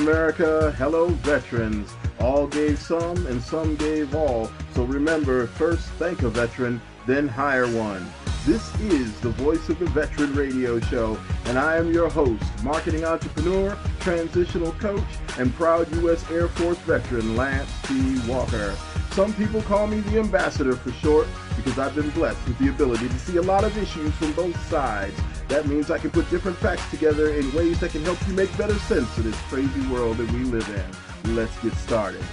America, hello veterans. All gave some and some gave all. So remember, first thank a veteran, then hire one. This is the Voice of the Veteran radio show, and I am your host, marketing entrepreneur, transitional coach, and proud U.S. Air Force veteran, Lance T. Walker. Some people call me the ambassador for short because I've been blessed with the ability to see a lot of issues from both sides. That means I can put different facts together in ways that can help you make better sense of this crazy world that we live in. Let's get started.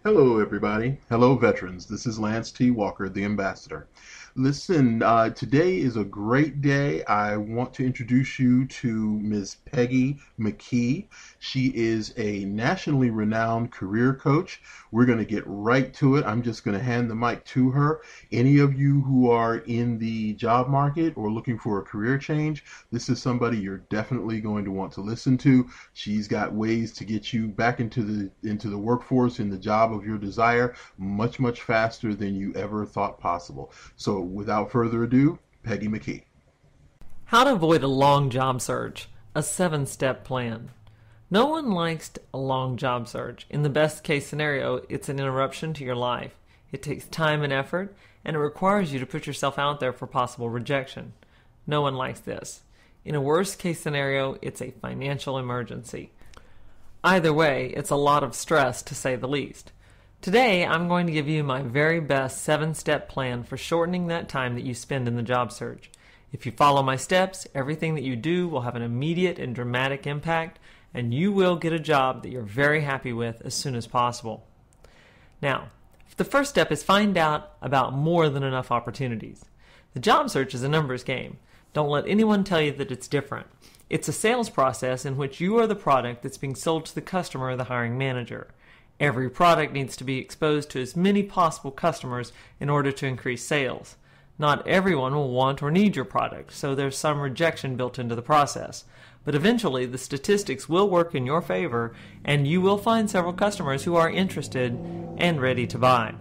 Hello, everybody. Hello, veterans. This is Lance T. Walker, the ambassador. Listen, today is a great day. I want to introduce you to Ms. Peggy McKee. She is a nationally renowned career coach. We're going to get right to it. I'm just going to hand the mic to her. Any of you who are in the job market or looking for a career change, this is somebody you're definitely going to want to listen to. She's got ways to get you back into the workforce in the job of your desire much, much faster than you ever thought possible. So without further ado, Peggy McKee. How to avoid a long job search, a 7-step plan. No one likes a long job search. In the best case scenario, it's an interruption to your life. It takes time and effort, and it requires you to put yourself out there for possible rejection. No one likes this. In a worst case scenario, it's a financial emergency. Either way, it's a lot of stress to say the least. Today, I'm going to give you my very best 7-step plan for shortening that time that you spend in the job search. If you follow my steps, everything that you do will have an immediate and dramatic impact, and you will get a job that you're very happy with as soon as possible. Now, the first step is find out about more than enough opportunities. The job search is a numbers game. Don't let anyone tell you that it's different. It's a sales process in which you are the product that's being sold to the customer or the hiring manager. Every product needs to be exposed to as many possible customers in order to increase sales. Not everyone will want or need your product, so there's some rejection built into the process. But eventually, the statistics will work in your favor, and you will find several customers who are interested and ready to buy.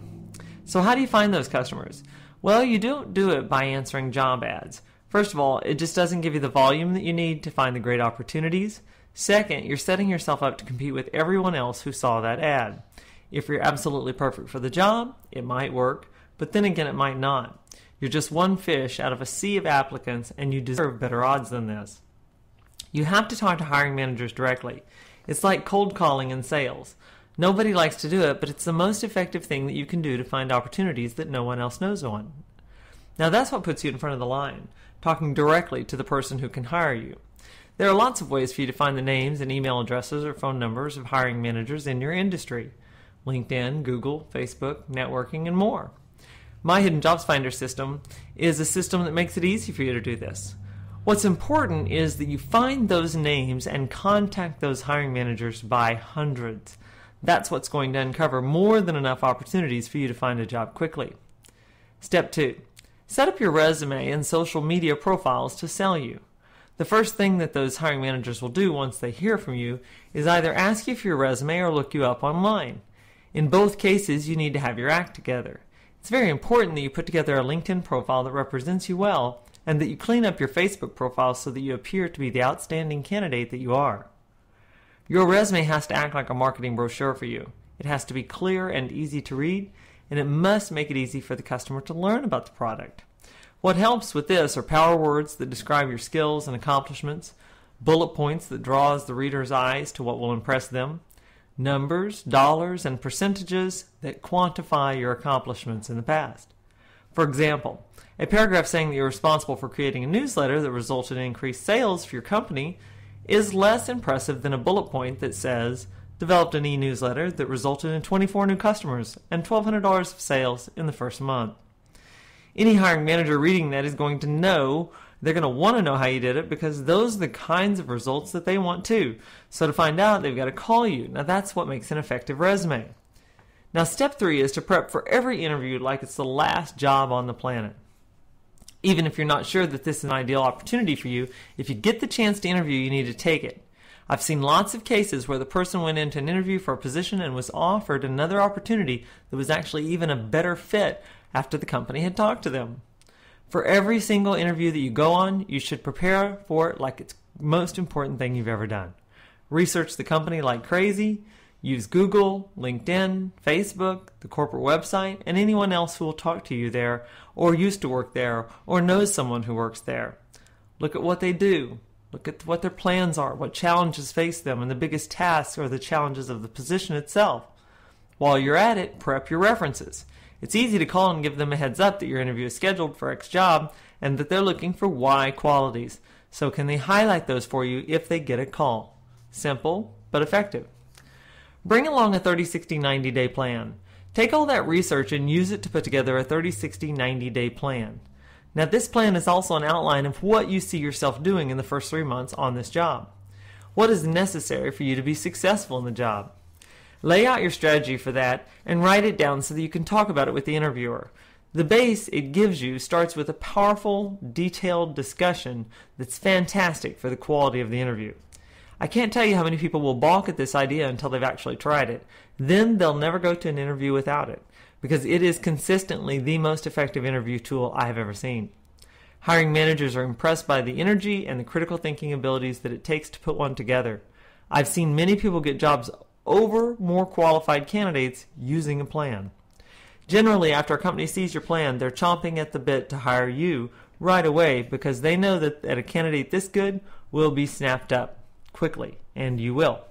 So how do you find those customers? Well, you don't do it by answering job ads. First of all, it just doesn't give you the volume that you need to find the great opportunities. Second, you're setting yourself up to compete with everyone else who saw that ad. If you're absolutely perfect for the job, it might work, but then again, it might not. You're just one fish out of a sea of applicants, and you deserve better odds than this. You have to talk to hiring managers directly. It's like cold calling in sales. Nobody likes to do it, but it's the most effective thing that you can do to find opportunities that no one else knows on. Now that's what puts you in front of the line, talking directly to the person who can hire you. There are lots of ways for you to find the names and email addresses or phone numbers of hiring managers in your industry. LinkedIn, Google, Facebook, networking, and more. My Hidden Jobs Finder system is a system that makes it easy for you to do this. What's important is that you find those names and contact those hiring managers by hundreds. That's what's going to uncover more than enough opportunities for you to find a job quickly. Step 2. Set up your resume and social media profiles to sell you. The first thing that those hiring managers will do once they hear from you is either ask you for your resume or look you up online. In both cases, you need to have your act together. It's very important that you put together a LinkedIn profile that represents you well, and that you clean up your Facebook profile so that you appear to be the outstanding candidate that you are. Your resume has to act like a marketing brochure for you. It has to be clear and easy to read, and it must make it easy for the customer to learn about the product. What helps with this are power words that describe your skills and accomplishments, bullet points that draws the reader's eyes to what will impress them, numbers, dollars, and percentages that quantify your accomplishments in the past. For example, a paragraph saying that you're responsible for creating a newsletter that resulted in increased sales for your company is less impressive than a bullet point that says, developed an e-newsletter that resulted in 24 new customers and $1,200 of sales in the first month. Any hiring manager reading that is going to know, they're going to want to know how you did it because those are the kinds of results that they want too. So to find out, they've got to call you. Now that's what makes an effective resume. Now step 3 is to prep for every interview like it's the last job on the planet. Even if you're not sure that this is an ideal opportunity for you, if you get the chance to interview, you need to take it. I've seen lots of cases where the person went into an interview for a position and was offered another opportunity that was actually even a better fit after the company had talked to them. For every single interview that you go on, you should prepare for it like it's the most important thing you've ever done. Research the company like crazy. Use Google, LinkedIn, Facebook, the corporate website, and anyone else who will talk to you there or used to work there or knows someone who works there. Look at what they do. Look at what their plans are, what challenges face them, and the biggest tasks or the challenges of the position itself. While you're at it, prep your references. It's easy to call and give them a heads up that your interview is scheduled for X job and that they're looking for Y qualities. So can they highlight those for you if they get a call? Simple, but effective. Bring along a 30, 60, 90-day plan. Take all that research and use it to put together a 30, 60, 90-day plan. Now this plan is also an outline of what you see yourself doing in the first 3 months on this job. What is necessary for you to be successful in the job? Lay out your strategy for that and write it down so that you can talk about it with the interviewer. The base it gives you starts with a powerful, detailed discussion that's fantastic for the quality of the interview. I can't tell you how many people will balk at this idea until they've actually tried it. Then they'll never go to an interview without it, because it is consistently the most effective interview tool I have ever seen. Hiring managers are impressed by the energy and the critical thinking abilities that it takes to put one together. I've seen many people get jobs over more qualified candidates using a plan. Generally, after a company sees your plan, they're chomping at the bit to hire you right away because they know that a candidate this good will be snapped up quickly, and you will.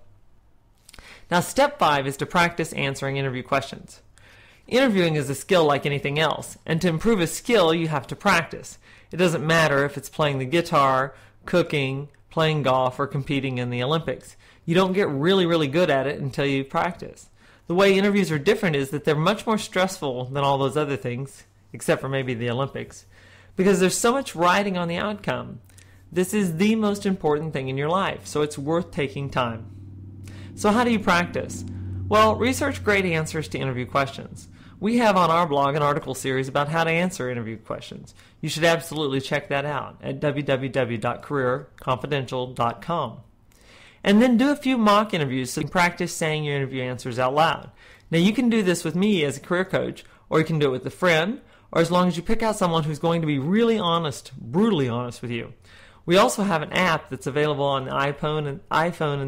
Now, step 5 is to practice answering interview questions. Interviewing is a skill like anything else, and to improve a skill, you have to practice. It doesn't matter if it's playing the guitar, cooking, playing golf, or competing in the Olympics. You don't get really, really good at it until you practice. The way interviews are different is that they're much more stressful than all those other things, except for maybe the Olympics, because there's so much riding on the outcome. This is the most important thing in your life, so it's worth taking time. So how do you practice? Well, research great answers to interview questions. We have on our blog an article series about how to answer interview questions. You should absolutely check that out at www.careerconfidential.com. And then do a few mock interviews so you can practice saying your interview answers out loud. Now you can do this with me as a career coach, or you can do it with a friend, or as long as you pick out someone who's going to be really honest, brutally honest with you. We also have an app that's available on the iPhone and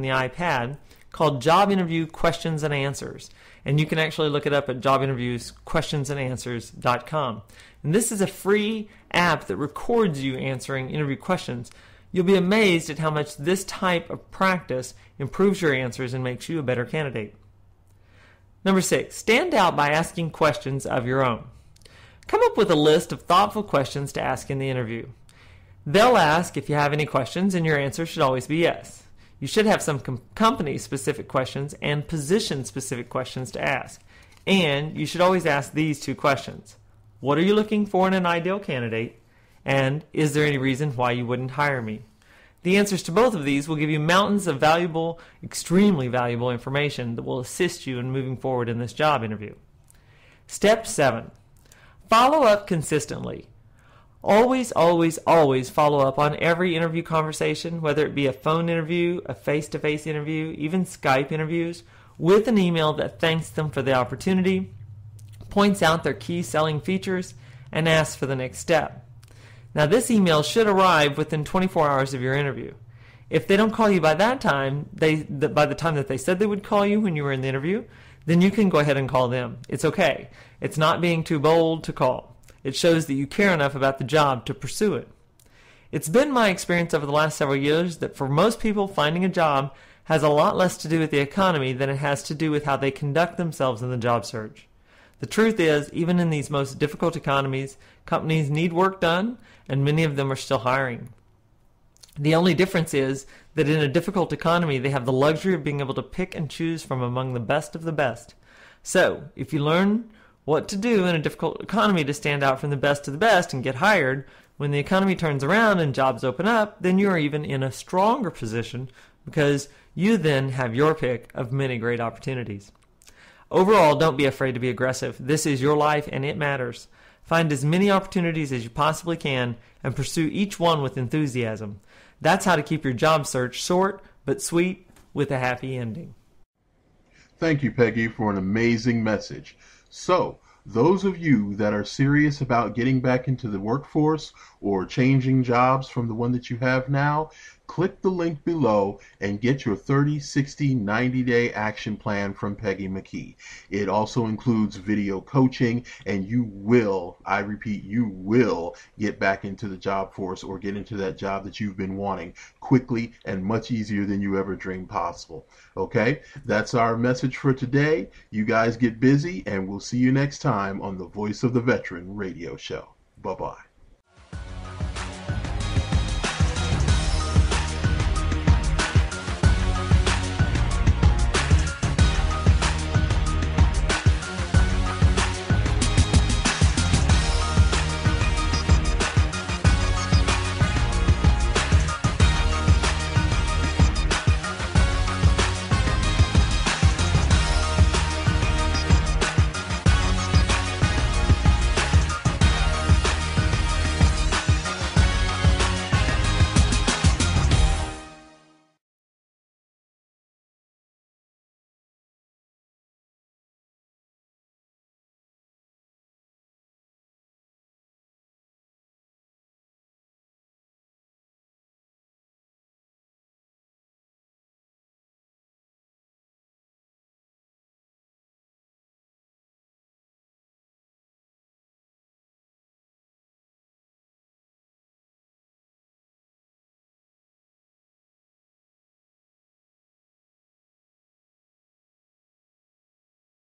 the iPad called Job Interview Questions and Answers. And you can actually look it up at jobinterviewsquestionsandanswers.com. And this is a free app that records you answering interview questions. You'll be amazed at how much this type of practice improves your answers and makes you a better candidate. Number 6, stand out by asking questions of your own. Come up with a list of thoughtful questions to ask in the interview. They'll ask if you have any questions, and your answer should always be yes. You should have some company-specific questions and position-specific questions to ask. And you should always ask these 2 questions. What are you looking for in an ideal candidate? And is there any reason why you wouldn't hire me? The answers to both of these will give you mountains of valuable, extremely valuable information that will assist you in moving forward in this job interview. Step 7. Follow up consistently. Always, always, always follow up on every interview conversation, whether it be a phone interview, a face-to-face interview, even Skype interviews, with an email that thanks them for the opportunity, points out their key selling features, and asks for the next step. Now, this email should arrive within 24 hours of your interview. If they don't call you by that time, by the time that they said they would call you when you were in the interview, then you can go ahead and call them. It's okay. It's not being too bold to call. It shows that you care enough about the job to pursue it. It's been my experience over the last several years that for most people, finding a job has a lot less to do with the economy than it has to do with how they conduct themselves in the job search. The truth is, even in these most difficult economies, companies need work done, and many of them are still hiring. The only difference is that in a difficult economy, they have the luxury of being able to pick and choose from among the best of the best. So, if you learn what to do in a difficult economy to stand out from the best of the best and get hired, when the economy turns around and jobs open up, then you're even in a stronger position because you then have your pick of many great opportunities. Overall, don't be afraid to be aggressive. This is your life and it matters. Find as many opportunities as you possibly can and pursue each one with enthusiasm. That's how to keep your job search short but sweet with a happy ending. Thank you, Peggy, for an amazing message. So, Those of you that are serious about getting back into the workforce or changing jobs from the one that you have now, click the link below and get your 30, 60, 90-day action plan from Peggy McKee. It also includes video coaching, and you will, I repeat, you will get back into the job force or get into that job that you've been wanting quickly and much easier than you ever dreamed possible. Okay, that's our message for today. You guys get busy, and we'll see you next time on the Voice of the Veteran radio show. Bye-bye.